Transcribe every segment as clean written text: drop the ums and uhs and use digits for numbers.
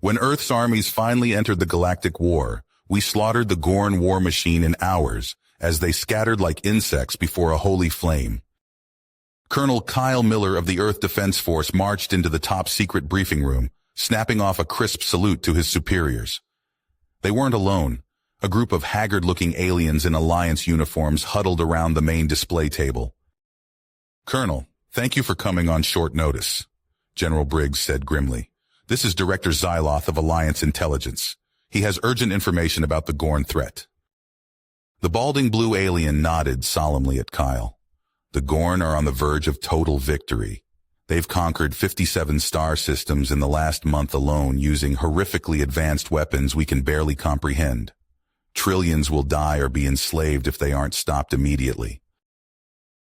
When Earth's armies finally entered the galactic war, we slaughtered the Gorn war machine in hours, as they scattered like insects before a holy flame. Colonel Kyle Miller of the Earth Defense Force marched into the top-secret briefing room, snapping off a crisp salute to his superiors. They weren't alone. A group of haggard-looking aliens in Alliance uniforms huddled around the main display table. "Colonel, thank you for coming on short notice," General Briggs said grimly. "This is Director Xyloth of Alliance Intelligence. He has urgent information about the Gorn threat." The balding blue alien nodded solemnly at Kyle. "The Gorn are on the verge of total victory. They've conquered 57 star systems in the last month alone using horrifically advanced weapons we can barely comprehend. Trillions will die or be enslaved if they aren't stopped immediately."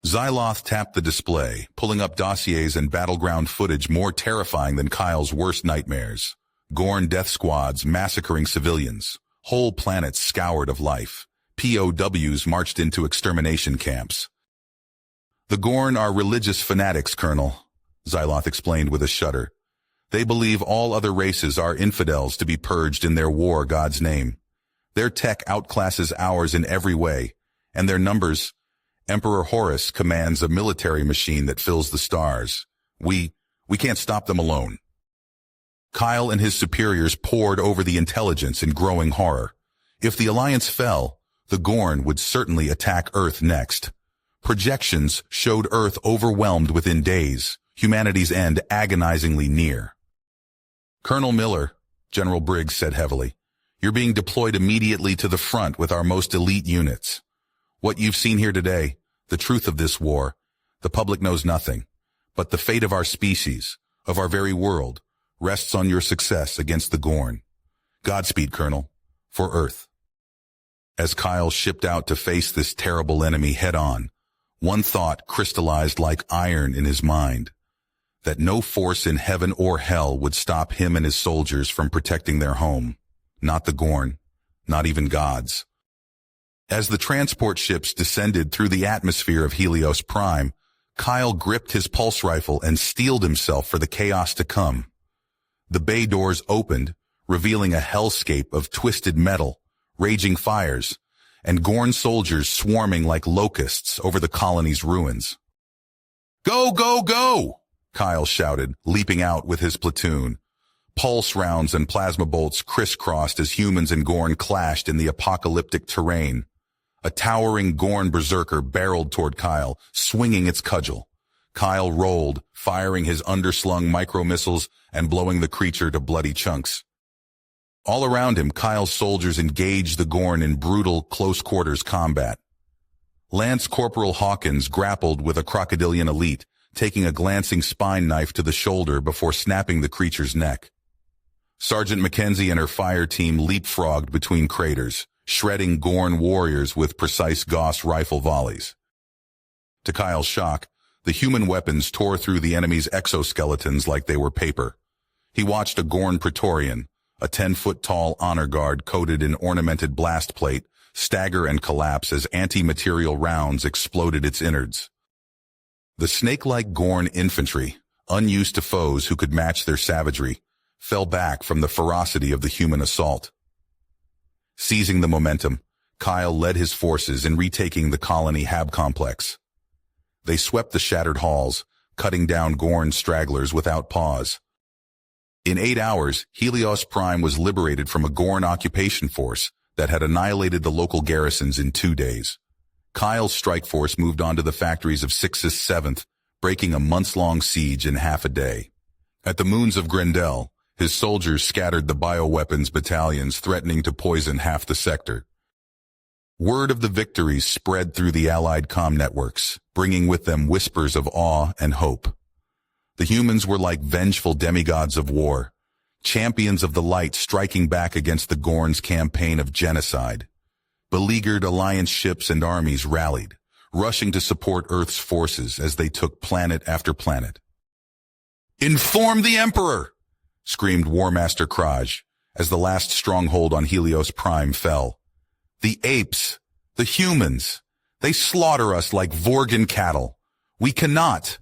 Xyloth tapped the display, pulling up dossiers and battleground footage more terrifying than Kyle's worst nightmares. Gorn death squads massacring civilians, whole planets scoured of life, POWs marched into extermination camps. "The Gorn are religious fanatics, Colonel," Xyloth explained with a shudder. "They believe all other races are infidels to be purged in their war god's name. Their tech outclasses ours in every way, and their numbers— Emperor Horus commands a military machine that fills the stars. We can't stop them alone." Kyle and his superiors pored over the intelligence in growing horror. If the Alliance fell, the Gorn would certainly attack Earth next. Projections showed Earth overwhelmed within days, humanity's end agonizingly near. "Colonel Miller," General Briggs said heavily, "you're being deployed immediately to the front with our most elite units. What you've seen here today, the truth of this war, the public knows nothing. But the fate of our species, of our very world, rests on your success against the Gorn. Godspeed, Colonel, for Earth." As Kyle shipped out to face this terrible enemy head-on, one thought crystallized like iron in his mind: that no force in heaven or hell would stop him and his soldiers from protecting their home. Not the Gorn, not even gods. As the transport ships descended through the atmosphere of Helios Prime, Kyle gripped his pulse rifle and steeled himself for the chaos to come. The bay doors opened, revealing a hellscape of twisted metal, raging fires, and Gorn soldiers swarming like locusts over the colony's ruins. "Go, go, go!" Kyle shouted, leaping out with his platoon. Pulse rounds and plasma bolts crisscrossed as humans and Gorn clashed in the apocalyptic terrain. A towering Gorn berserker barreled toward Kyle, swinging its cudgel. Kyle rolled, firing his underslung micro-missiles and blowing the creature to bloody chunks. All around him, Kyle's soldiers engaged the Gorn in brutal, close-quarters combat. Lance Corporal Hawkins grappled with a crocodilian elite, taking a glancing spine knife to the shoulder before snapping the creature's neck. Sergeant Mackenzie and her fire team leapfrogged between craters, shredding Gorn warriors with precise Gauss rifle volleys. To Kyle's shock, the human weapons tore through the enemy's exoskeletons like they were paper. He watched a Gorn Praetorian, a 10-foot-tall honor guard coated in ornamented blast plate, stagger and collapse as anti-material rounds exploded its innards. The snake-like Gorn infantry, unused to foes who could match their savagery, fell back from the ferocity of the human assault. Seizing the momentum, Kyle led his forces in retaking the colony Hab complex. They swept the shattered halls, cutting down Gorn stragglers without pause. In 8 hours, Helios Prime was liberated from a Gorn occupation force that had annihilated the local garrisons in 2 days. Kyle's strike force moved on to the factories of 6th 7th, breaking a months-long siege in half a day. At the moons of Grendel, his soldiers scattered the bioweapons battalions threatening to poison half the sector. Word of the victories spread through the Allied comm networks, bringing with them whispers of awe and hope. The humans were like vengeful demigods of war, champions of the light striking back against the Gorn's campaign of genocide. Beleaguered Alliance ships and armies rallied, rushing to support Earth's forces as they took planet after planet. "Inform the Emperor!" screamed War Master Kraj, as the last stronghold on Helios Prime fell. "The apes, the humans, they slaughter us like Vorgan cattle. We cannot."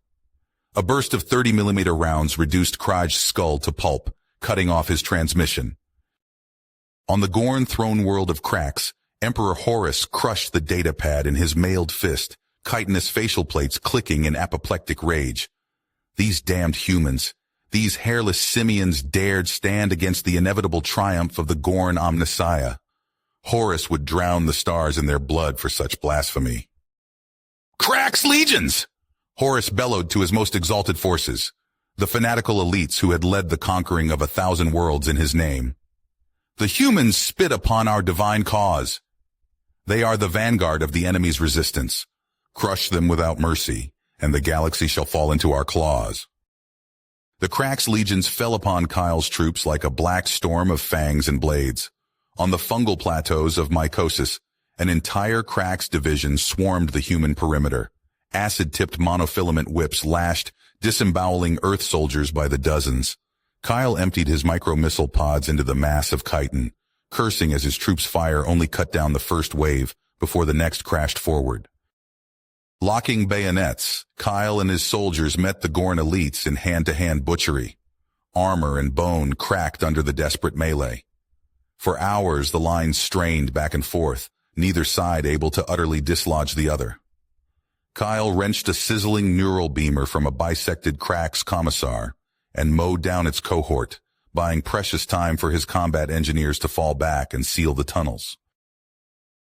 A burst of 30mm rounds reduced Kraj's skull to pulp, cutting off his transmission. On the Gorn throne world of cracks, Emperor Horus crushed the datapad in his mailed fist, chitinous facial plates clicking in apoplectic rage. These damned humans, these hairless simians dared stand against the inevitable triumph of the Gorn Omnissiah. Horus would drown the stars in their blood for such blasphemy. "Cracks legions!" Horus bellowed to his most exalted forces, the fanatical elites who had led the conquering of 1,000 worlds in his name. "The humans spit upon our divine cause. They are the vanguard of the enemy's resistance. Crush them without mercy, and the galaxy shall fall into our claws." The Cracks legions fell upon Kyle's troops like a black storm of fangs and blades. On the fungal plateaus of Mycosis, an entire Cracks division swarmed the human perimeter. Acid-tipped monofilament whips lashed, disemboweling Earth soldiers by the dozens. Kyle emptied his micro-missile pods into the mass of chitin, cursing as his troops' fire only cut down the first wave before the next crashed forward. Locking bayonets, Kyle and his soldiers met the Gorn elites in hand-to-hand butchery. Armor and bone cracked under the desperate melee. For hours the lines strained back and forth, neither side able to utterly dislodge the other. Kyle wrenched a sizzling neural beamer from a bisected Cracks commissar and mowed down its cohort, buying precious time for his combat engineers to fall back and seal the tunnels.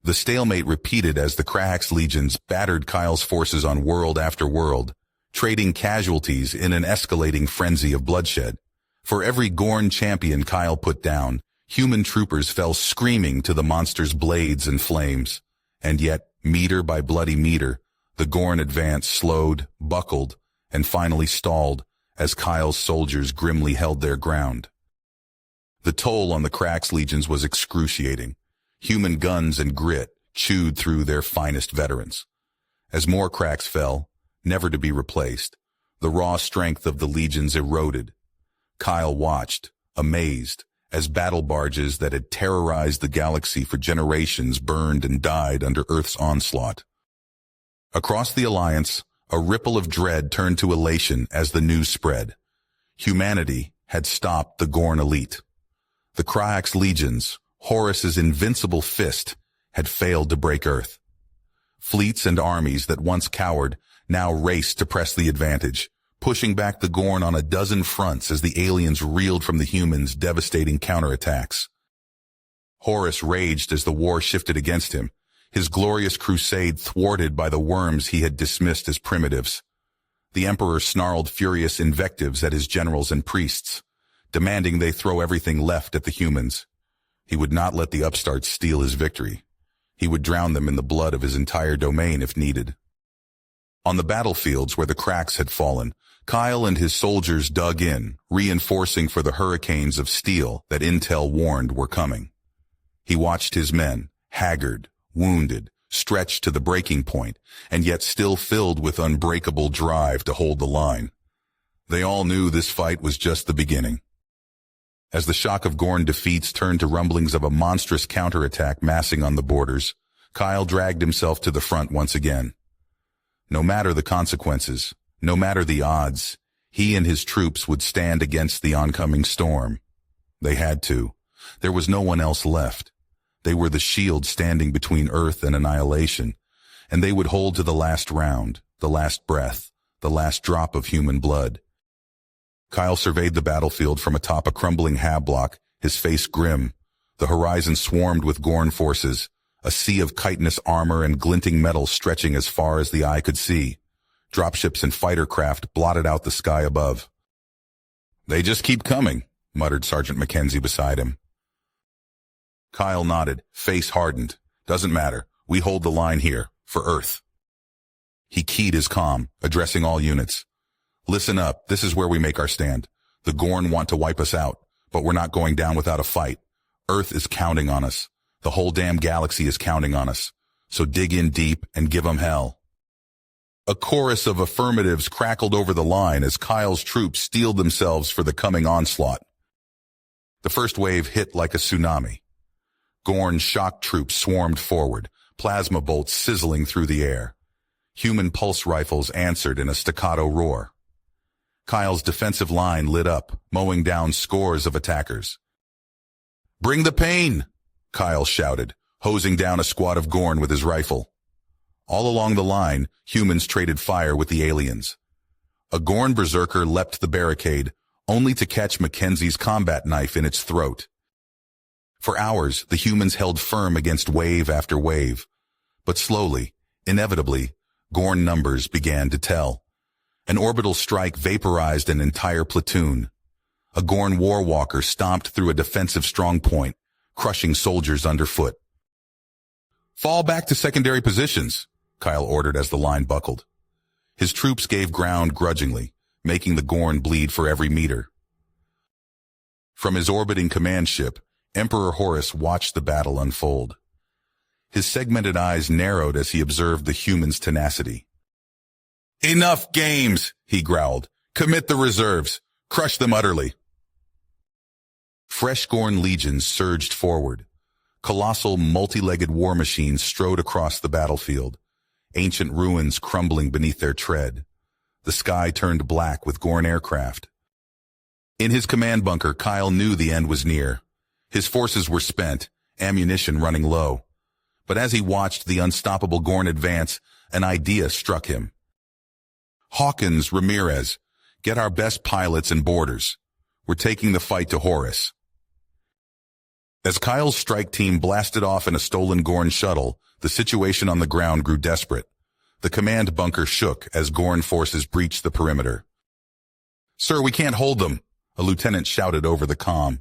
The stalemate repeated as the Cracks legions battered Kyle's forces on world after world, trading casualties in an escalating frenzy of bloodshed. For every Gorn champion Kyle put down, human troopers fell screaming to the monster's blades and flames. And yet, meter by bloody meter, the Gorn advance slowed, buckled, and finally stalled as Kyle's soldiers grimly held their ground. The toll on the Cracks legions was excruciating. Human guns and grit chewed through their finest veterans. As more Cracks fell, never to be replaced, the raw strength of the legions eroded. Kyle watched, amazed, as battle barges that had terrorized the galaxy for generations burned and died under Earth's onslaught. Across the Alliance, a ripple of dread turned to elation as the news spread. Humanity had stopped the Gorn elite. The Cracks legions, Horus's invincible fist, had failed to break Earth. Fleets and armies that once cowered now raced to press the advantage, pushing back the Gorn on a dozen fronts as the aliens reeled from the humans' devastating counterattacks. Horus raged as the war shifted against him, his glorious crusade thwarted by the worms he had dismissed as primitives. The Emperor snarled furious invectives at his generals and priests, demanding they throw everything left at the humans. He would not let the upstarts steal his victory. He would drown them in the blood of his entire domain if needed. On the battlefields where the Cracks had fallen, Kyle and his soldiers dug in, reinforcing for the hurricanes of steel that intel warned were coming. He watched his men, haggard, wounded, stretched to the breaking point, and yet still filled with unbreakable drive to hold the line. They all knew this fight was just the beginning. As the shock of Gorn defeats turned to rumblings of a monstrous counterattack massing on the borders, Kyle dragged himself to the front once again. No matter the consequences, no matter the odds, he and his troops would stand against the oncoming storm. They had to. There was no one else left. They were the shield standing between Earth and annihilation, and they would hold to the last round, the last breath, the last drop of human blood. Kyle surveyed the battlefield from atop a crumbling hab block, his face grim. The horizon swarmed with Gorn forces, a sea of chitinous armor and glinting metal stretching as far as the eye could see. Dropships and fighter craft blotted out the sky above. "They just keep coming," muttered Sergeant Mackenzie beside him. Kyle nodded, face hardened. "Doesn't matter. We hold the line here, for Earth." He keyed his comm, addressing all units. "Listen up, this is where we make our stand. The Gorn want to wipe us out, but we're not going down without a fight. Earth is counting on us. The whole damn galaxy is counting on us. So dig in deep and give 'em hell." A chorus of affirmatives crackled over the line as Kyle's troops steeled themselves for the coming onslaught. The first wave hit like a tsunami. Gorn shock troops swarmed forward, plasma bolts sizzling through the air. Human pulse rifles answered in a staccato roar. Kyle's defensive line lit up, mowing down scores of attackers. "Bring the pain!" Kyle shouted, hosing down a squad of Gorn with his rifle. All along the line, humans traded fire with the aliens. A Gorn berserker leapt the barricade, only to catch Mackenzie's combat knife in its throat. For hours, the humans held firm against wave after wave. But slowly, inevitably, Gorn numbers began to tell. An orbital strike vaporized an entire platoon. A Gorn warwalker stomped through a defensive strongpoint, crushing soldiers underfoot. "Fall back to secondary positions," Kyle ordered as the line buckled. His troops gave ground grudgingly, making the Gorn bleed for every meter. From his orbiting command ship, Emperor Horus watched the battle unfold. His segmented eyes narrowed as he observed the humans' tenacity. "Enough games," he growled. "Commit the reserves. Crush them utterly." Fresh Gorn legions surged forward. Colossal, multi-legged war machines strode across the battlefield, ancient ruins crumbling beneath their tread. The sky turned black with Gorn aircraft. In his command bunker, Kyle knew the end was near. His forces were spent, ammunition running low. But as he watched the unstoppable Gorn advance, an idea struck him. "Hawkins, Ramirez, get our best pilots and boarders. We're taking the fight to Horus." As Kyle's strike team blasted off in a stolen Gorn shuttle, the situation on the ground grew desperate. The command bunker shook as Gorn forces breached the perimeter. "Sir, we can't hold them," a lieutenant shouted over the comm.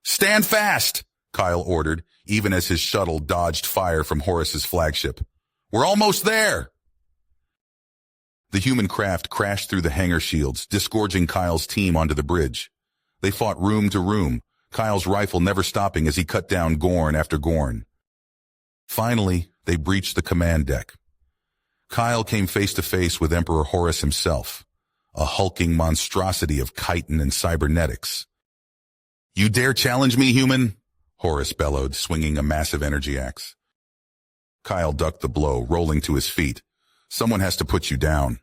"Stand fast," Kyle ordered, even as his shuttle dodged fire from Horus's flagship. "We're almost there." The human craft crashed through the hangar shields, disgorging Kyle's team onto the bridge. They fought room to room, Kyle's rifle never stopping as he cut down Gorn after Gorn. Finally, they breached the command deck. Kyle came face to face with Emperor Horus himself, a hulking monstrosity of chitin and cybernetics. "You dare challenge me, human?" Horus bellowed, swinging a massive energy axe. Kyle ducked the blow, rolling to his feet. "Someone has to put you down."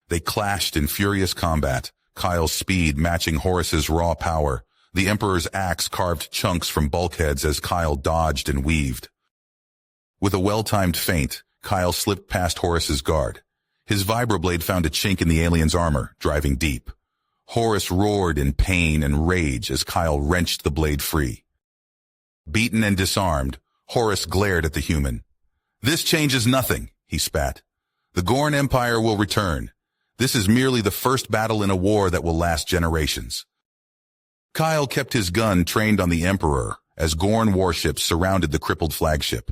They clashed in furious combat, Kyle's speed matching Horus's raw power. The Emperor's axe carved chunks from bulkheads as Kyle dodged and weaved. With a well-timed feint, Kyle slipped past Horus's guard. His vibroblade found a chink in the alien's armor, driving deep. Horus roared in pain and rage as Kyle wrenched the blade free. Beaten and disarmed, Horus glared at the human. "This changes nothing," he spat. "The Gorn Empire will return. This is merely the first battle in a war that will last generations." Kyle kept his gun trained on the Emperor as Gorn warships surrounded the crippled flagship.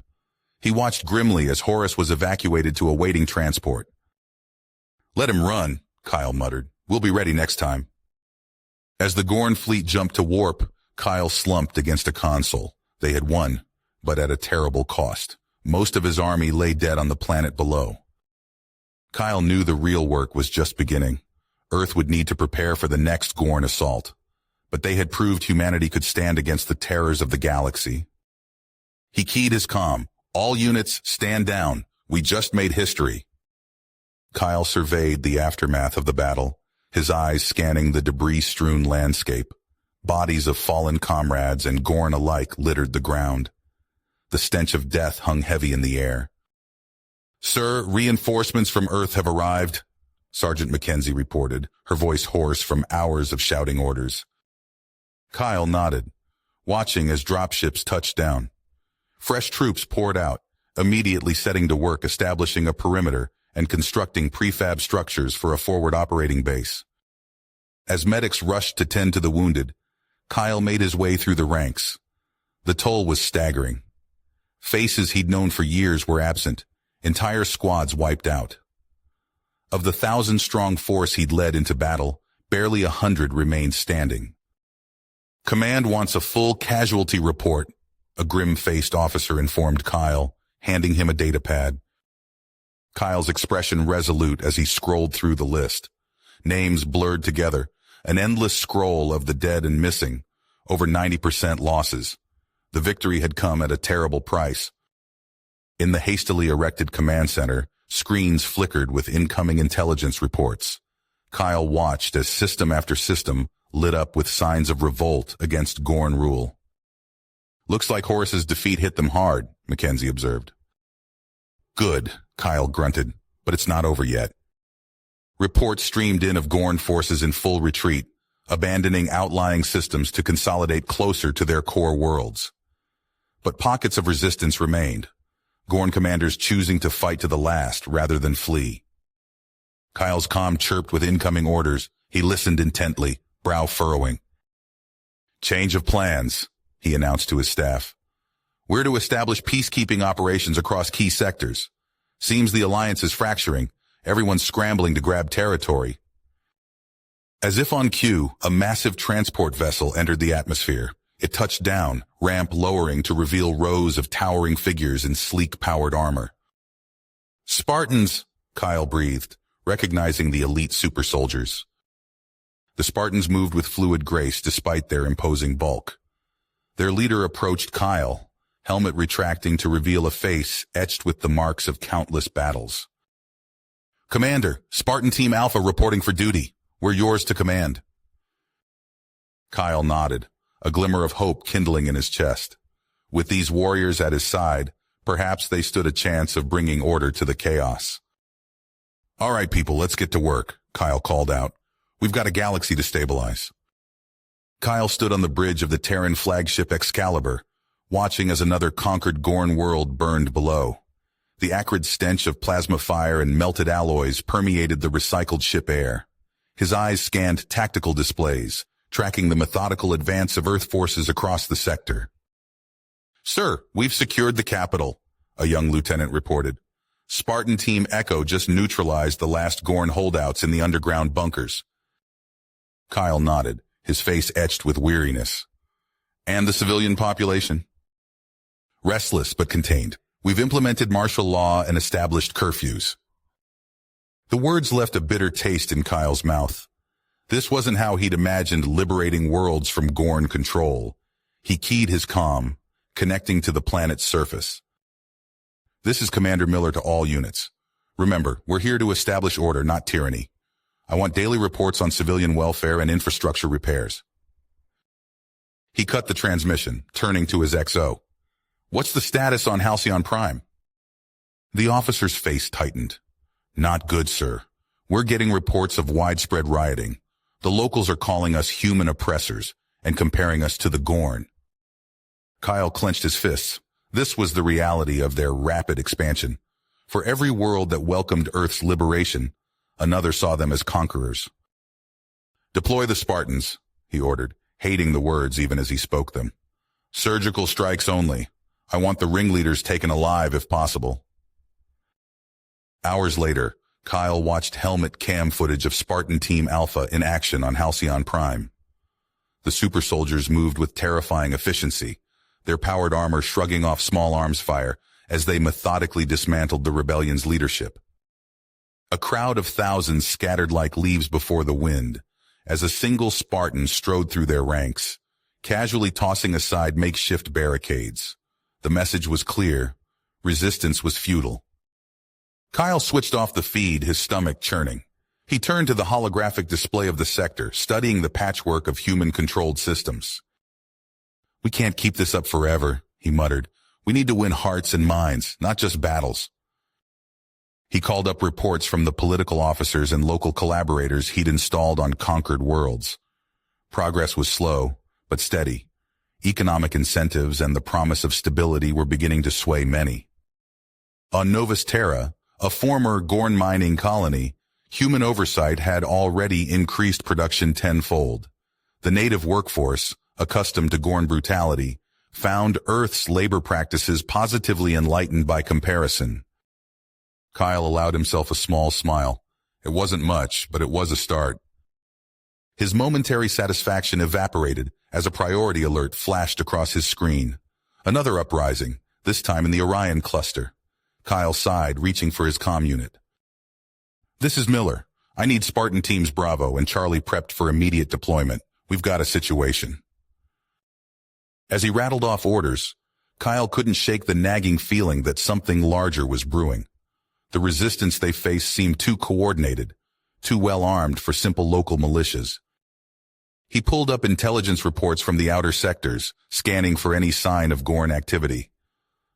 He watched grimly as Horus was evacuated to a waiting transport. "Let him run," Kyle muttered. "We'll be ready next time." As the Gorn fleet jumped to warp, Kyle slumped against a console. They had won, but at a terrible cost. Most of his army lay dead on the planet below. Kyle knew the real work was just beginning. Earth would need to prepare for the next Gorn assault. But they had proved humanity could stand against the terrors of the galaxy. He keyed his comm. "All units, stand down. We just made history." Kyle surveyed the aftermath of the battle, his eyes scanning the debris-strewn landscape. Bodies of fallen comrades and Gorn alike littered the ground. The stench of death hung heavy in the air. "Sir, reinforcements from Earth have arrived," Sergeant Mackenzie reported, her voice hoarse from hours of shouting orders. Kyle nodded, watching as dropships touched down. Fresh troops poured out, immediately setting to work establishing a perimeter and constructing prefab structures for a forward operating base. As medics rushed to tend to the wounded, Kyle made his way through the ranks. The toll was staggering. Faces he'd known for years were absent, entire squads wiped out. Of the 1,000-strong force he'd led into battle, barely 100 remained standing. "Command wants a full casualty report," a grim-faced officer informed Kyle, handing him a datapad. Kyle's expression resolute as he scrolled through the list. Names blurred together, an endless scroll of the dead and missing, over 90% losses. The victory had come at a terrible price. In the hastily erected command center, screens flickered with incoming intelligence reports. Kyle watched as system after system lit up with signs of revolt against Gorn rule. "Looks like Horus's defeat hit them hard," Mackenzie observed. "Good," Kyle grunted, "but it's not over yet." Reports streamed in of Gorn forces in full retreat, abandoning outlying systems to consolidate closer to their core worlds. But pockets of resistance remained, Gorn commanders choosing to fight to the last rather than flee. Kyle's comm chirped with incoming orders. He listened intently, brow furrowing. "Change of plans," he announced to his staff. "We're to establish peacekeeping operations across key sectors. Seems the alliance is fracturing. Everyone's scrambling to grab territory." As if on cue, a massive transport vessel entered the atmosphere. It touched down, ramp lowering to reveal rows of towering figures in sleek powered armor. "Spartans," Kyle breathed, recognizing the elite super soldiers. The Spartans moved with fluid grace despite their imposing bulk. Their leader approached Kyle, helmet retracting to reveal a face etched with the marks of countless battles. "Commander, Spartan Team Alpha reporting for duty. We're yours to command." Kyle nodded, a glimmer of hope kindling in his chest. With these warriors at his side, perhaps they stood a chance of bringing order to the chaos. "All right, people, let's get to work," Kyle called out. "We've got a galaxy to stabilize." Kyle stood on the bridge of the Terran flagship Excalibur, watching as another conquered Gorn world burned below. The acrid stench of plasma fire and melted alloys permeated the recycled ship air. His eyes scanned tactical displays, tracking the methodical advance of Earth forces across the sector. "Sir, we've secured the capital," a young lieutenant reported. "Spartan Team Echo just neutralized the last Gorn holdouts in the underground bunkers." Kyle nodded, his face etched with weariness. "And the civilian population?" "Restless but contained. We've implemented martial law and established curfews." The words left a bitter taste in Kyle's mouth. This wasn't how he'd imagined liberating worlds from Gorn control. He keyed his comm, connecting to the planet's surface. "This is Commander Miller to all units. Remember, we're here to establish order, not tyranny. I want daily reports on civilian welfare and infrastructure repairs." He cut the transmission, turning to his XO. "What's the status on Halcyon Prime?" The officer's face tightened. "Not good, sir. We're getting reports of widespread rioting. The locals are calling us human oppressors and comparing us to the Gorn." Kyle clenched his fists. This was the reality of their rapid expansion. For every world that welcomed Earth's liberation, another saw them as conquerors. "Deploy the Spartans," he ordered, hating the words even as he spoke them. "Surgical strikes only. I want the ringleaders taken alive if possible." Hours later, Kyle watched helmet cam footage of Spartan Team Alpha in action on Halcyon Prime. The super soldiers moved with terrifying efficiency, their powered armor shrugging off small arms fire as they methodically dismantled the rebellion's leadership. A crowd of thousands scattered like leaves before the wind, as a single Spartan strode through their ranks, casually tossing aside makeshift barricades. The message was clear. Resistance was futile. Kyle switched off the feed, his stomach churning. He turned to the holographic display of the sector, studying the patchwork of human-controlled systems. "We can't keep this up forever," he muttered. "We need to win hearts and minds, not just battles." He called up reports from the political officers and local collaborators he'd installed on conquered worlds. Progress was slow, but steady. Economic incentives and the promise of stability were beginning to sway many. On Novus Terra, a former Gorn mining colony, human oversight had already increased production tenfold. The native workforce, accustomed to Gorn brutality, found Earth's labor practices positively enlightened by comparison. Kyle allowed himself a small smile. It wasn't much, but it was a start. His momentary satisfaction evaporated as a priority alert flashed across his screen. Another uprising, this time in the Orion cluster. Kyle sighed, reaching for his comm unit. "This is Miller. I need Spartan Teams Bravo and Charlie prepped for immediate deployment. We've got a situation." As he rattled off orders, Kyle couldn't shake the nagging feeling that something larger was brewing. The resistance they faced seemed too coordinated, too well armed for simple local militias. He pulled up intelligence reports from the outer sectors, scanning for any sign of Gorn activity.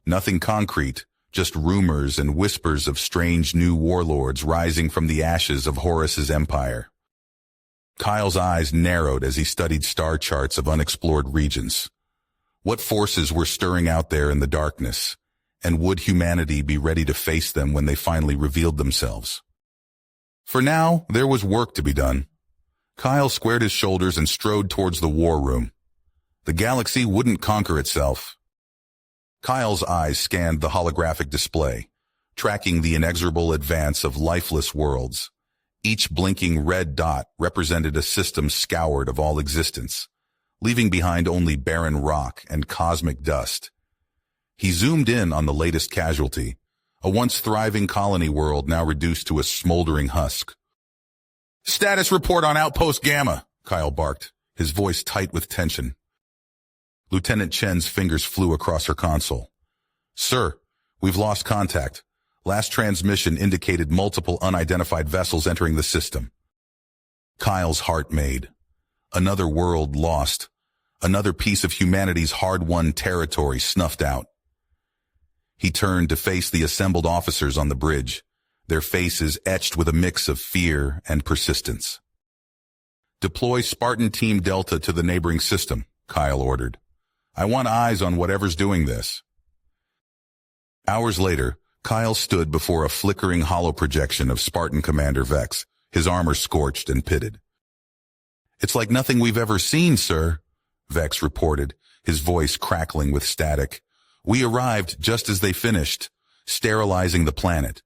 Nothing concrete, just rumors and whispers of strange new warlords rising from the ashes of Horus's empire. Kyle's eyes narrowed as he studied star charts of unexplored regions. What forces were stirring out there in the darkness, and would humanity be ready to face them when they finally revealed themselves? For now, there was work to be done. Kyle squared his shoulders and strode towards the war room. The galaxy wouldn't conquer itself. Kyle's eyes scanned the holographic display, tracking the inexorable advance of lifeless worlds. Each blinking red dot represented a system scoured of all existence, leaving behind only barren rock and cosmic dust. He zoomed in on the latest casualty, a once thriving colony world now reduced to a smoldering husk. "Status report on Outpost Gamma," Kyle barked, his voice tight with tension. Lieutenant Chen's fingers flew across her console. "Sir, we've lost contact. Last transmission indicated multiple unidentified vessels entering the system." Kyle's heart made. Another world lost. Another piece of humanity's hard-won territory snuffed out. He turned to face the assembled officers on the bridge, their faces etched with a mix of fear and persistence. "Deploy Spartan Team Delta to the neighboring system," Kyle ordered. "I want eyes on whatever's doing this." Hours later, Kyle stood before a flickering hollow projection of Spartan Commander Vex, his armor scorched and pitted. "It's like nothing we've ever seen, sir," Vex reported, his voice crackling with static. "We arrived just as they finished, sterilizing the planet.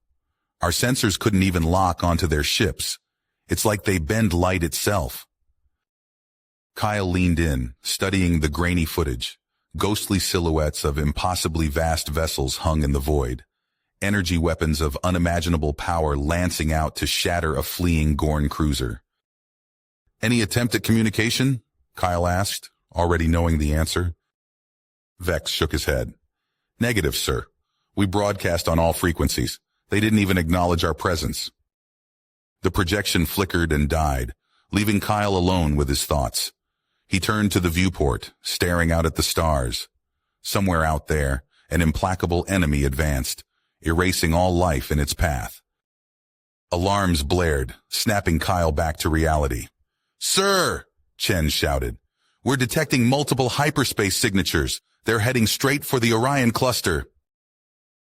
Our sensors couldn't even lock onto their ships. It's like they bend light itself." Kyle leaned in, studying the grainy footage. Ghostly silhouettes of impossibly vast vessels hung in the void. Energy weapons of unimaginable power lancing out to shatter a fleeing Gorn cruiser. "Any attempt at communication?" Kyle asked, already knowing the answer. Vex shook his head. "Negative, sir. We broadcast on all frequencies. They didn't even acknowledge our presence." The projection flickered and died, leaving Kyle alone with his thoughts. He turned to the viewport, staring out at the stars. Somewhere out there, an implacable enemy advanced, erasing all life in its path. Alarms blared, snapping Kyle back to reality. "Sir!" Chen shouted. "We're detecting multiple hyperspace signatures. They're heading straight for the Orion cluster."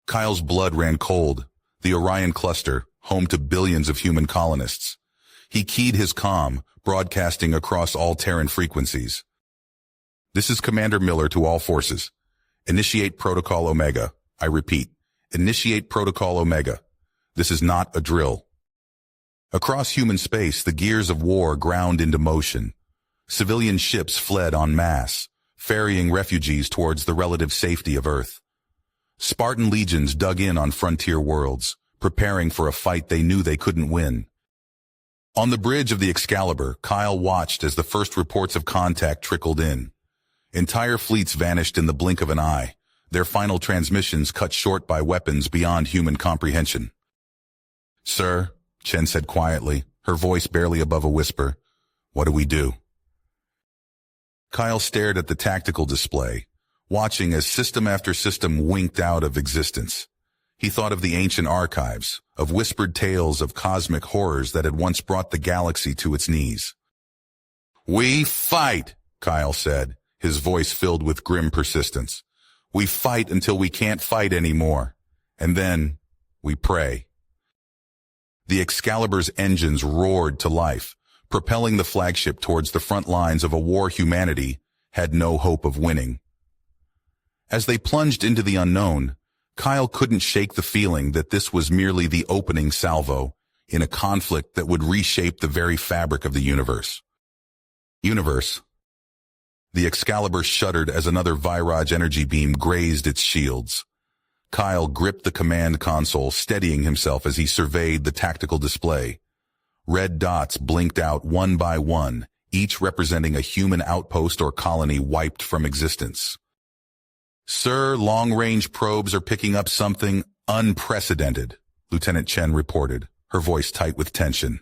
Kyle's blood ran cold. The Orion cluster, home to billions of human colonists. He keyed his comm, broadcasting across all Terran frequencies. "This is Commander Miller to all forces. Initiate Protocol Omega. I repeat, initiate Protocol Omega. This is not a drill." Across human space, the gears of war ground into motion. Civilian ships fled en masse, ferrying refugees towards the relative safety of Earth. Spartan legions dug in on frontier worlds, preparing for a fight they knew they couldn't win. On the bridge of the Excalibur, Kyle watched as the first reports of contact trickled in. Entire fleets vanished in the blink of an eye, their final transmissions cut short by weapons beyond human comprehension. "Sir," Chen said quietly, her voice barely above a whisper, "what do we do?" Kyle stared at the tactical display, watching as system after system winked out of existence. He thought of the ancient archives, of whispered tales of cosmic horrors that had once brought the galaxy to its knees. "We fight," Kyle said, his voice filled with grim persistence. "We fight until we can't fight anymore. And then, we pray." The Excalibur's engines roared to life, propelling the flagship towards the front lines of a war humanity had no hope of winning. As they plunged into the unknown, Kyle couldn't shake the feeling that this was merely the opening salvo in a conflict that would reshape the very fabric of the universe. The Excalibur shuddered as another Virage energy beam grazed its shields. Kyle gripped the command console, steadying himself as he surveyed the tactical display. Red dots blinked out one by one, each representing a human outpost or colony wiped from existence. "Sir, long-range probes are picking up something unprecedented," Lieutenant Chen reported, her voice tight with tension.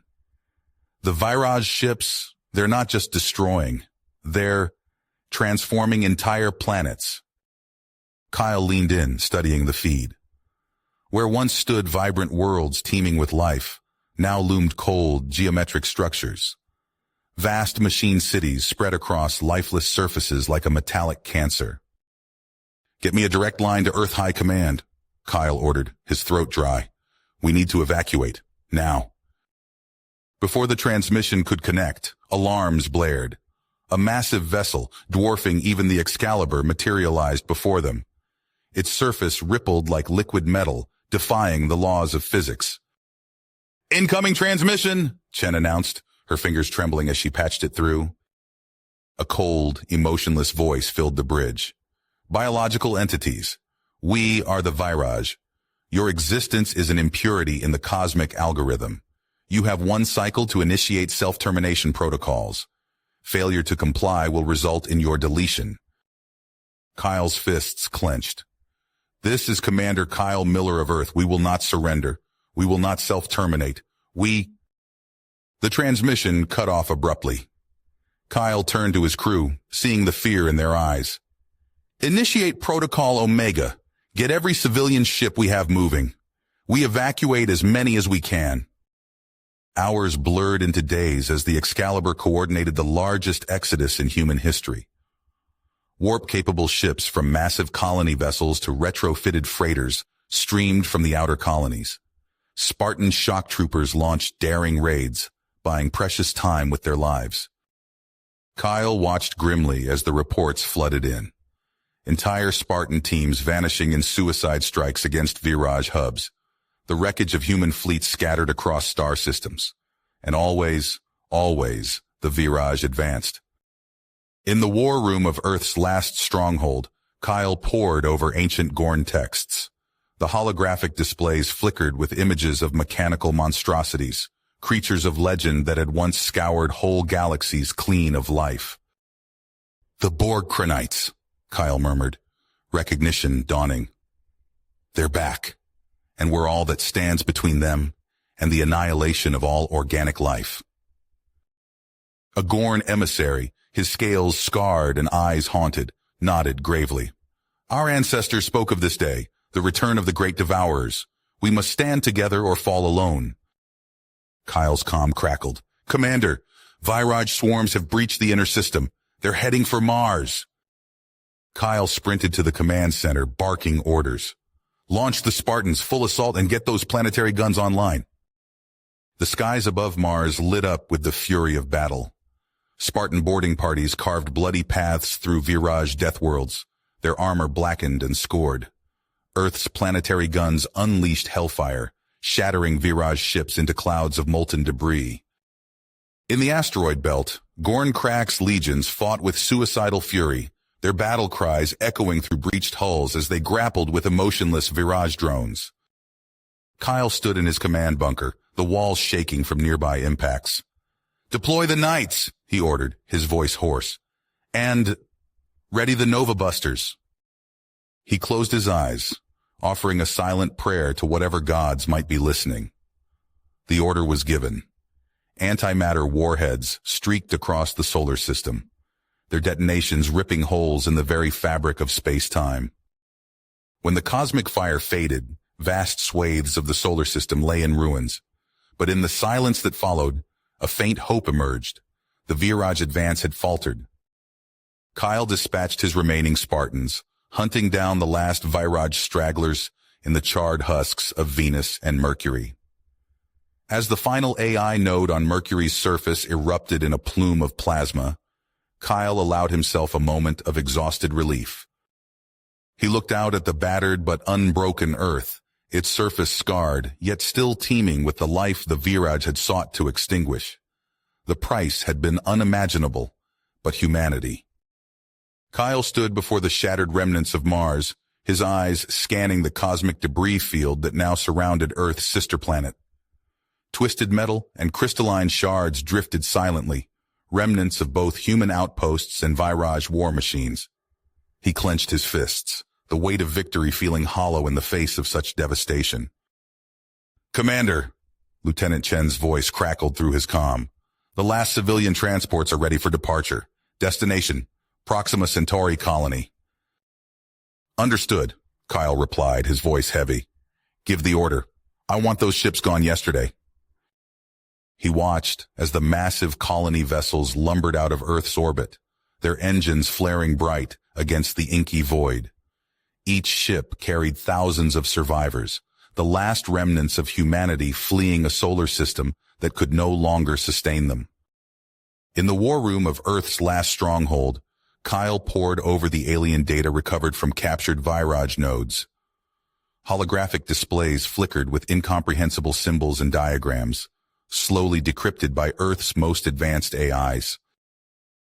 The Virage ships, they're not just destroying. They're transforming entire planets. Kyle leaned in, studying the feed. Where once stood vibrant worlds teeming with life, now loomed cold, geometric structures. Vast machine cities spread across lifeless surfaces like a metallic cancer. "Get me a direct line to Earth High Command," Kyle ordered, his throat dry. "We need to evacuate, now." Before the transmission could connect, alarms blared. A massive vessel, dwarfing even the Excalibur, materialized before them. Its surface rippled like liquid metal, defying the laws of physics. "Incoming transmission," Chen announced, her fingers trembling as she patched it through. A cold, emotionless voice filled the bridge. "Biological entities. We are the Virage. Your existence is an impurity in the cosmic algorithm. You have one cycle to initiate self-termination protocols. Failure to comply will result in your deletion." Kyle's fists clenched. "This is Commander Kyle Miller of Earth. We will not surrender. We will not self-terminate. The transmission cut off abruptly. Kyle turned to his crew, seeing the fear in their eyes. "Initiate Protocol Omega. Get every civilian ship we have moving. We evacuate as many as we can." Hours blurred into days as the Excalibur coordinated the largest exodus in human history. Warp-capable ships from massive colony vessels to retrofitted freighters streamed from the outer colonies. Spartan shock troopers launched daring raids, buying precious time with their lives. Kyle watched grimly as the reports flooded in. Entire Spartan teams vanishing in suicide strikes against Virage hubs. The wreckage of human fleets scattered across star systems. And always, always, the Virage advanced. In the war room of Earth's last stronghold, Kyle pored over ancient Gorn texts. The holographic displays flickered with images of mechanical monstrosities, creatures of legend that had once scoured whole galaxies clean of life. "The Borg-Kranites," Kyle murmured, recognition dawning. "They're back, and we're all that stands between them and the annihilation of all organic life." A Gorn emissary, his scales scarred and eyes haunted, nodded gravely. "Our ancestors spoke of this day, the return of the great devourers. We must stand together or fall alone." Kyle's comm crackled. "Commander, Virage swarms have breached the inner system. They're heading for Mars." Kyle sprinted to the command center, barking orders. "Launch the Spartans, full assault, and get those planetary guns online." The skies above Mars lit up with the fury of battle. Spartan boarding parties carved bloody paths through Virage death worlds, their armor blackened and scored. Earth's planetary guns unleashed hellfire, shattering Virage ships into clouds of molten debris. In the asteroid belt, Gorn Krak's legions fought with suicidal fury, their battle cries echoing through breached hulls as they grappled with emotionless Virage drones. Kyle stood in his command bunker, the walls shaking from nearby impacts. "Deploy the Knights," he ordered, his voice hoarse. "And ready the Nova Busters." He closed his eyes, offering a silent prayer to whatever gods might be listening. The order was given. Antimatter warheads streaked across the solar system, their detonations ripping holes in the very fabric of space-time. When the cosmic fire faded, vast swathes of the solar system lay in ruins. But in the silence that followed, a faint hope emerged. The Virage advance had faltered. Kyle dispatched his remaining Spartans, hunting down the last Virage stragglers in the charred husks of Venus and Mercury. As the final AI node on Mercury's surface erupted in a plume of plasma, Kyle allowed himself a moment of exhausted relief. He looked out at the battered but unbroken Earth, its surface scarred, yet still teeming with the life the Virage had sought to extinguish. The price had been unimaginable, but humanity. Kyle stood before the shattered remnants of Mars, his eyes scanning the cosmic debris field that now surrounded Earth's sister planet. Twisted metal and crystalline shards drifted silently, remnants of both human outposts and Virage war machines. He clenched his fists, the weight of victory feeling hollow in the face of such devastation. "Commander," Lieutenant Chen's voice crackled through his comm, The last civilian transports are ready for departure. Destination, Proxima Centauri colony. Understood, Kyle replied, his voice heavy. Give the order. I want those ships gone yesterday. He watched as the massive colony vessels lumbered out of Earth's orbit, their engines flaring bright against the inky void. Each ship carried thousands of survivors, the last remnants of humanity fleeing a solar system that could no longer sustain them. In the war room of Earth's last stronghold, Kyle pored over the alien data recovered from captured Virage nodes. Holographic displays flickered with incomprehensible symbols and diagrams, slowly decrypted by Earth's most advanced AIs.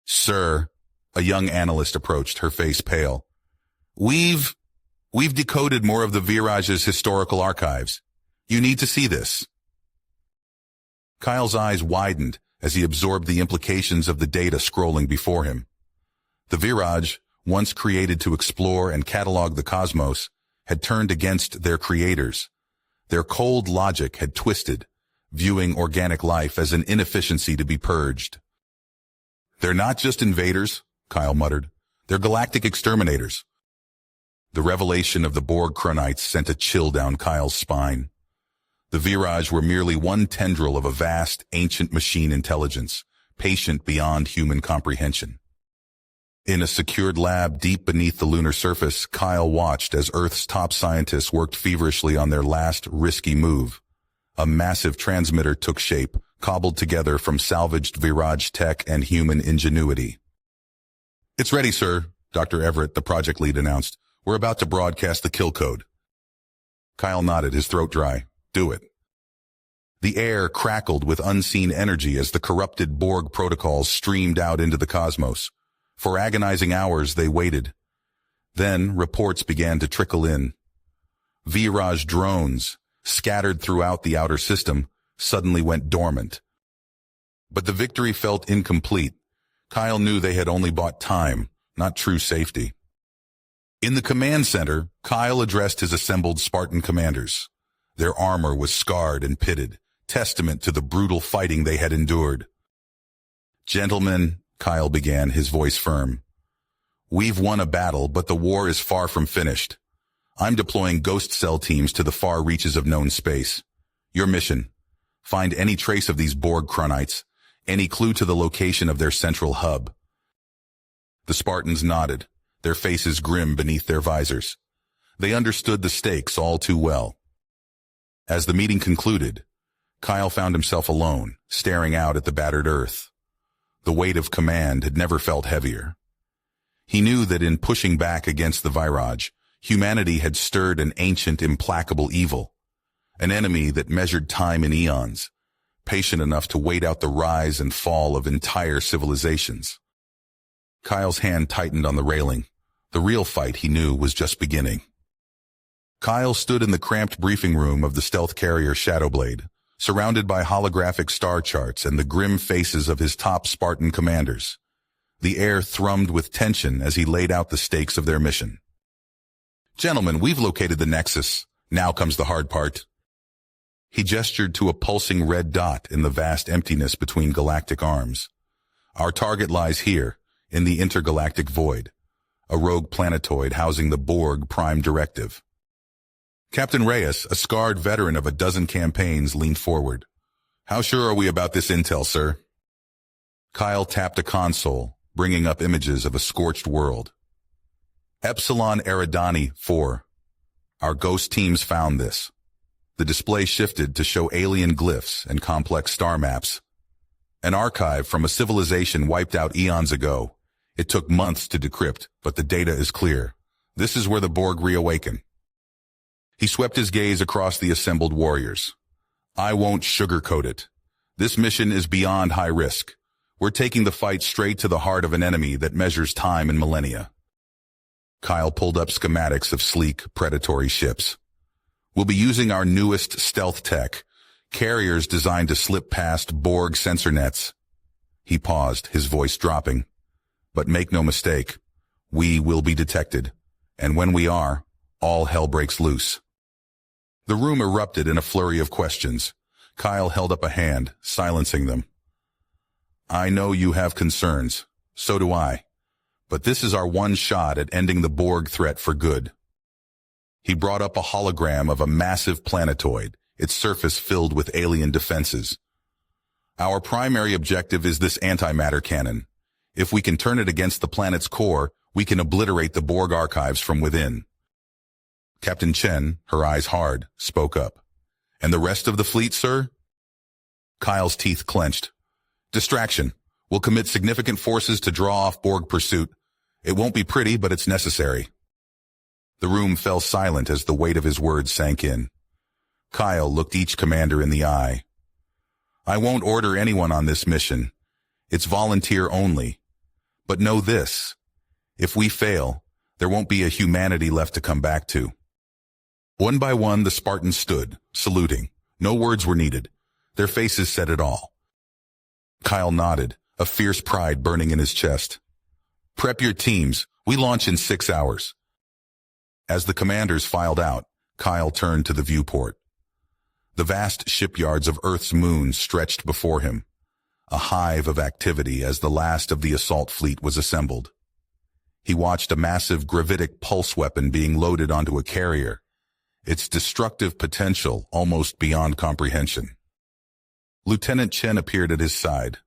Sir, a young analyst approached, her face pale. We've decoded more of the Virage's historical archives. You need to see this. Kyle's eyes widened as he absorbed the implications of the data scrolling before him. The Virage, once created to explore and catalog the cosmos, had turned against their creators. Their cold logic had twisted, viewing organic life as an inefficiency to be purged. They're not just invaders, Kyle muttered. They're galactic exterminators. The revelation of the Borg Chronites sent a chill down Kyle's spine. The Virage were merely one tendril of a vast, ancient machine intelligence, patient beyond human comprehension. In a secured lab deep beneath the lunar surface, Kyle watched as Earth's top scientists worked feverishly on their last risky move. A massive transmitter took shape, cobbled together from salvaged Virage tech and human ingenuity. It's ready, sir, Dr. Everett, the project lead, announced. We're about to broadcast the kill code. Kyle nodded, his throat dry. Do it. The air crackled with unseen energy as the corrupted Borg protocols streamed out into the cosmos. For agonizing hours, they waited. Then reports began to trickle in. Virage drones, scattered throughout the outer system, suddenly went dormant. But the victory felt incomplete. Kyle knew they had only bought time, not true safety. In the command center, Kyle addressed his assembled Spartan commanders. Their armor was scarred and pitted, testament to the brutal fighting they had endured. Gentlemen, Kyle began, his voice firm. We've won a battle, but the war is far from finished. I'm deploying ghost cell teams to the far reaches of known space. Your mission: find any trace of these Borg Chronites, any clue to the location of their central hub. The Spartans nodded, their faces grim beneath their visors. They understood the stakes all too well. As the meeting concluded, Kyle found himself alone, staring out at the battered Earth. The weight of command had never felt heavier. He knew that in pushing back against the Virage, humanity had stirred an ancient, implacable evil, an enemy that measured time in eons, patient enough to wait out the rise and fall of entire civilizations. Kyle's hand tightened on the railing. The real fight, he knew, was just beginning. Kyle stood in the cramped briefing room of the stealth carrier Shadowblade, surrounded by holographic star charts and the grim faces of his top Spartan commanders. The air thrummed with tension as he laid out the stakes of their mission. Gentlemen, we've located the Nexus. Now comes the hard part. He gestured to a pulsing red dot in the vast emptiness between galactic arms. Our target lies here, in the intergalactic void, a rogue planetoid housing the Borg Prime Directive. Captain Reyes, a scarred veteran of a dozen campaigns, leaned forward. How sure are we about this intel, sir? Kyle tapped a console, bringing up images of a scorched world. Epsilon Eridani 4. Our ghost teams found this. The display shifted to show alien glyphs and complex star maps. An archive from a civilization wiped out eons ago. It took months to decrypt, but the data is clear. This is where the Borg reawaken. He swept his gaze across the assembled warriors. I won't sugarcoat it. This mission is beyond high risk. We're taking the fight straight to the heart of an enemy that measures time in millennia. Kyle pulled up schematics of sleek, predatory ships. We'll be using our newest stealth tech, carriers designed to slip past Borg sensor nets. He paused, his voice dropping. But make no mistake, we will be detected. And when we are, all hell breaks loose. The room erupted in a flurry of questions. Kyle held up a hand, silencing them. I know you have concerns. So do I. But this is our one shot at ending the Borg threat for good. He brought up a hologram of a massive planetoid, its surface filled with alien defenses. Our primary objective is this antimatter cannon. If we can turn it against the planet's core, we can obliterate the Borg archives from within. Captain Chen, her eyes hard, spoke up. And the rest of the fleet, sir? Kyle's teeth clenched. Distraction. We'll commit significant forces to draw off Borg pursuit. It won't be pretty, but it's necessary. The room fell silent as the weight of his words sank in. Kyle looked each commander in the eye. I won't order anyone on this mission. It's volunteer only. But know this. If we fail, there won't be a humanity left to come back to. One by one, the Spartans stood, saluting. No words were needed. Their faces said it all. Kyle nodded, a fierce pride burning in his chest. Prep your teams. We launch in 6 hours. As the commanders filed out, Kyle turned to the viewport. The vast shipyards of Earth's moon stretched before him, a hive of activity as the last of the assault fleet was assembled. He watched a massive gravitic pulse weapon being loaded onto a carrier, its destructive potential almost beyond comprehension. Lieutenant Chen appeared at his side.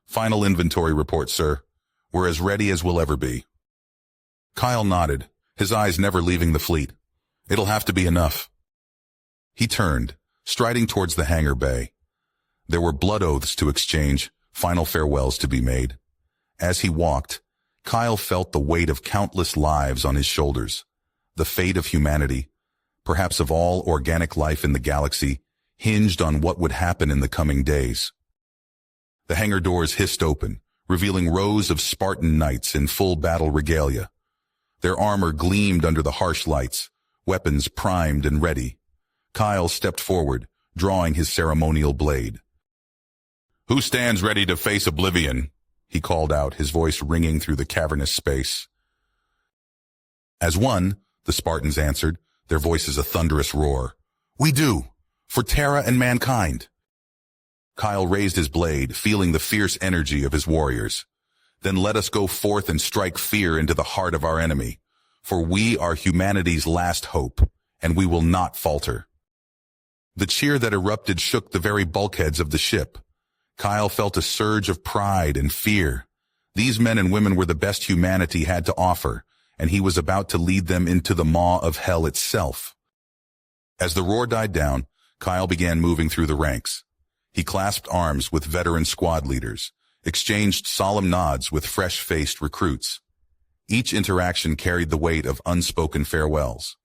Final inventory report, sir. We're as ready as we'll ever be. Kyle nodded, his eyes never leaving the fleet. It'll have to be enough. He turned, striding towards the hangar bay. There were blood oaths to exchange, final farewells to be made. As he walked, Kyle felt the weight of countless lives on his shoulders. The fate of humanity, perhaps of all organic life in the galaxy, hinged on what would happen in the coming days. The hangar doors hissed open, revealing rows of Spartan knights in full battle regalia. Their armor gleamed under the harsh lights, weapons primed and ready. Kyle stepped forward, drawing his ceremonial blade. Who stands ready to face oblivion? He called out, his voice ringing through the cavernous space. As one, the Spartans answered, their voices a thunderous roar. We do, for Terra and mankind. Kyle raised his blade, feeling the fierce energy of his warriors. Then let us go forth and strike fear into the heart of our enemy, for we are humanity's last hope, and we will not falter. The cheer that erupted shook the very bulkheads of the ship. Kyle felt a surge of pride and fear. These men and women were the best humanity had to offer, and he was about to lead them into the maw of hell itself. As the roar died down, Kyle began moving through the ranks. He clasped arms with veteran squad leaders, exchanged solemn nods with fresh-faced recruits. Each interaction carried the weight of unspoken farewells.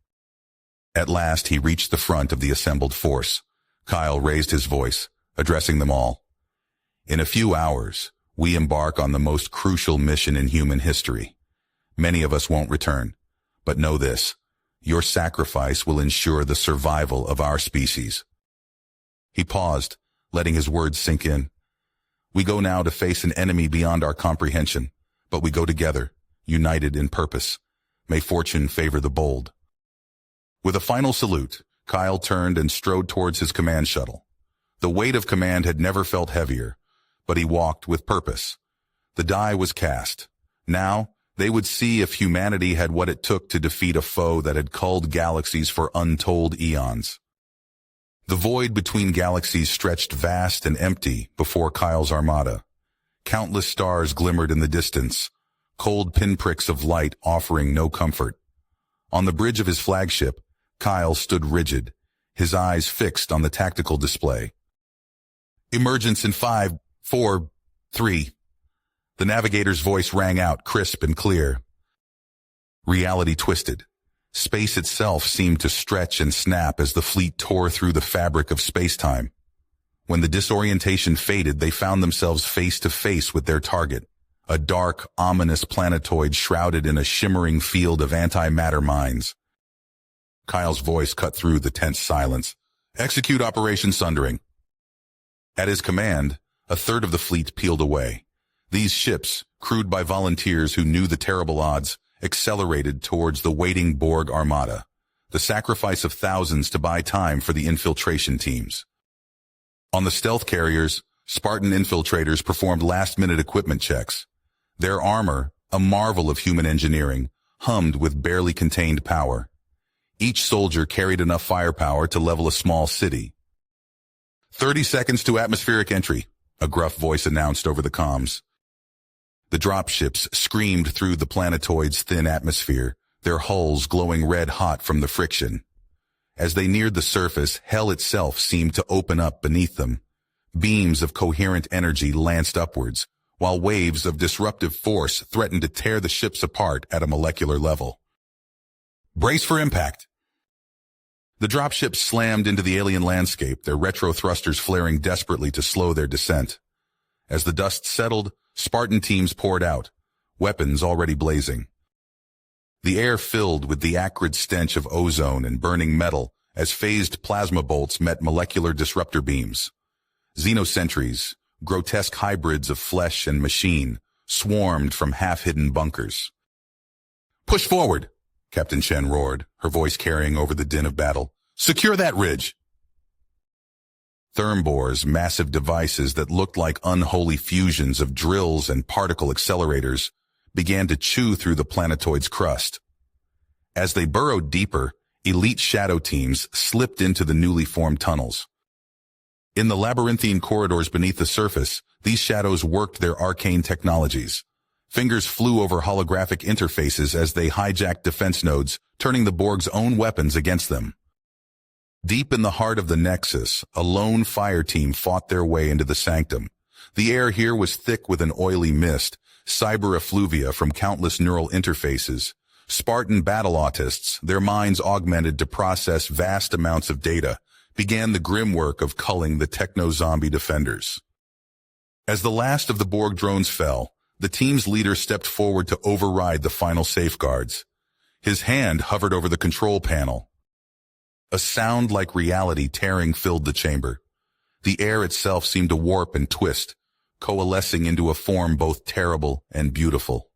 At last, he reached the front of the assembled force. Kyle raised his voice, addressing them all. In a few hours, we embark on the most crucial mission in human history. Many of us won't return, but know this, your sacrifice will ensure the survival of our species. He paused, letting his words sink in. We go now to face an enemy beyond our comprehension, but we go together, united in purpose. May fortune favor the bold. With a final salute, Kyle turned and strode towards his command shuttle. The weight of command had never felt heavier, but he walked with purpose. The die was cast. Now, they would see if humanity had what it took to defeat a foe that had culled galaxies for untold eons. The void between galaxies stretched vast and empty before Kyle's armada. Countless stars glimmered in the distance, cold pinpricks of light offering no comfort. On the bridge of his flagship, Kyle stood rigid, his eyes fixed on the tactical display. Emergence in 5, 4, 3. The navigator's voice rang out, crisp and clear. Reality twisted. Space itself seemed to stretch and snap as the fleet tore through the fabric of space-time. When the disorientation faded, they found themselves face to face with their target, a dark, ominous planetoid shrouded in a shimmering field of antimatter mines. Kyle's voice cut through the tense silence. Execute Operation Sundering. At his command, a third of the fleet peeled away. These ships, crewed by volunteers who knew the terrible odds, accelerated towards the waiting Borg armada, the sacrifice of thousands to buy time for the infiltration teams. On the stealth carriers, Spartan infiltrators performed last-minute equipment checks. Their armor, a marvel of human engineering, hummed with barely contained power. Each soldier carried enough firepower to level a small city. 30 seconds to atmospheric entry, a gruff voice announced over the comms. The dropships screamed through the planetoid's thin atmosphere, their hulls glowing red-hot from the friction. As they neared the surface, hell itself seemed to open up beneath them. Beams of coherent energy lanced upwards, while waves of disruptive force threatened to tear the ships apart at a molecular level. Brace for impact! The dropships slammed into the alien landscape, their retro thrusters flaring desperately to slow their descent. As the dust settled, Spartan teams poured out, weapons already blazing. The air filled with the acrid stench of ozone and burning metal as phased plasma bolts met molecular disruptor beams. Xenosentries, grotesque hybrids of flesh and machine, swarmed from half-hidden bunkers. "Push forward!" Captain Chen roared, her voice carrying over the din of battle. "Secure that ridge!" Thermbores, massive devices that looked like unholy fusions of drills and particle accelerators, began to chew through the planetoid's crust. As they burrowed deeper, elite shadow teams slipped into the newly formed tunnels. In the labyrinthine corridors beneath the surface, these shadows worked their arcane technologies. Fingers flew over holographic interfaces as they hijacked defense nodes, turning the Borg's own weapons against them. Deep in the heart of the Nexus, a lone fire team fought their way into the sanctum. The air here was thick with an oily mist, cyber effluvia from countless neural interfaces. Spartan battle autists, their minds augmented to process vast amounts of data, began the grim work of culling the techno-zombie defenders. As the last of the Borg drones fell, the team's leader stepped forward to override the final safeguards. His hand hovered over the control panel. A sound like reality tearing filled the chamber. The air itself seemed to warp and twist, coalescing into a form both terrible and beautiful.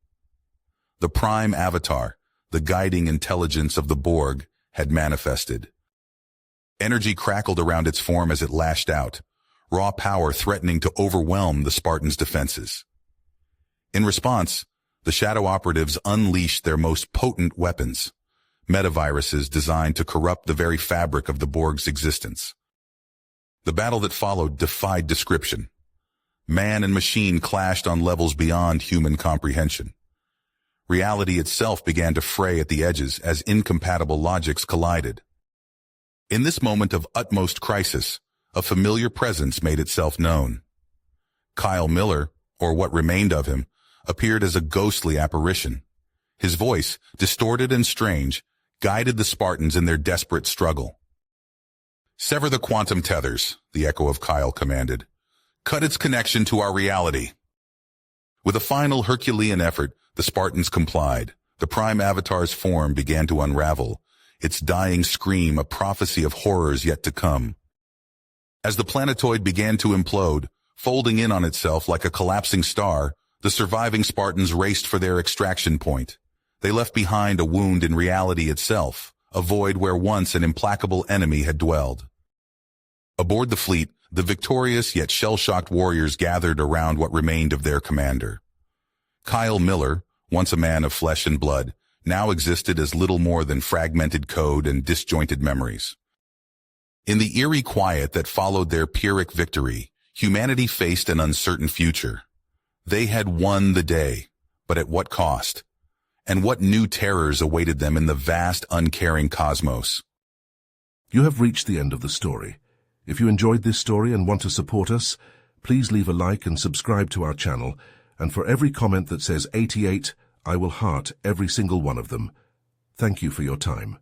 The prime avatar, the guiding intelligence of the Borg, had manifested. Energy crackled around its form as it lashed out, raw power threatening to overwhelm the Spartans' defenses. In response, the Shadow Operatives unleashed their most potent weapons, metaviruses designed to corrupt the very fabric of the Borg's existence. The battle that followed defied description. Man and machine clashed on levels beyond human comprehension. Reality itself began to fray at the edges as incompatible logics collided. In this moment of utmost crisis, a familiar presence made itself known. Kyle Miller, or what remained of him, appeared as a ghostly apparition. His voice, distorted and strange, guided the Spartans in their desperate struggle. "Sever the quantum tethers," the echo of Kyle commanded. "Cut its connection to our reality." With a final Herculean effort, the Spartans complied. The prime avatar's form began to unravel, its dying scream a prophecy of horrors yet to come. As the planetoid began to implode, folding in on itself like a collapsing star, the surviving Spartans raced for their extraction point. They left behind a wound in reality itself, a void where once an implacable enemy had dwelled. Aboard the fleet, the victorious yet shell-shocked warriors gathered around what remained of their commander. Kyle Miller, once a man of flesh and blood, now existed as little more than fragmented code and disjointed memories. In the eerie quiet that followed their Pyrrhic victory, humanity faced an uncertain future. They had won the day, but at what cost? And what new terrors awaited them in the vast, uncaring cosmos? You have reached the end of the story. If you enjoyed this story and want to support us, please leave a like and subscribe to our channel, and for every comment that says 88, I will heart every single one of them. Thank you for your time.